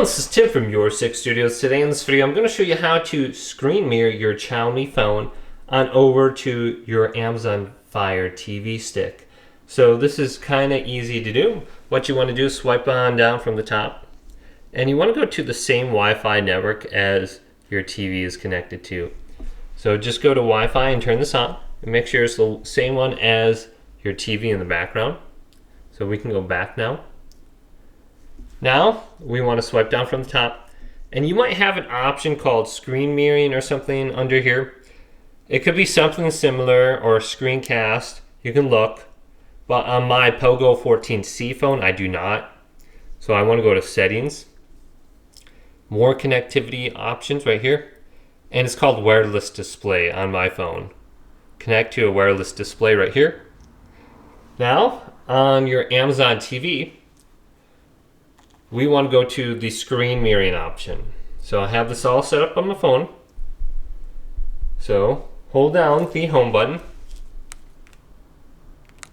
everyone, this is Tim from Your 6 Studios. Today in this video I'm going to show you how to screen mirror your Xiaomi phone on over to your Amazon Fire TV stick. So this is kind of easy to do. What you want to do is swipe on down from the top, and you want to go to the same Wi-Fi network as your TV is connected to. So just go to Wi-Fi and turn this on, and make sure it's the same one as your TV in the background. So we can go back now. Now we want to swipe down from the top, and you might have an option called screen mirroring or something under here. It could be something similar or screencast. You can look, but on my Pogo 14C phone I do not. So I want to go to settings, more connectivity options right here, and it's called wireless display on my phone. Connect to a wireless display right here. Now on your Amazon TV, we want to go to the screen mirroring option. So I have this all set up on my phone. So hold down the home button,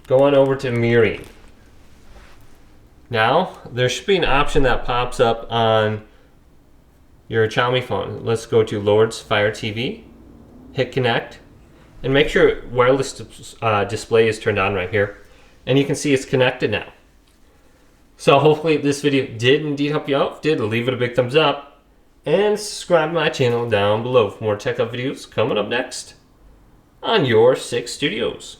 go on over to mirroring. Now there should be an option that pops up on your Xiaomi phone. Let's go to Lord's Fire TV, hit connect, and make sure wireless display is turned on right here. And you can see it's connected now. So hopefully this video did indeed help you out. If it did, leave it a big thumbs up and subscribe to my channel down below for more tech up videos coming up next on Your 6 Studios.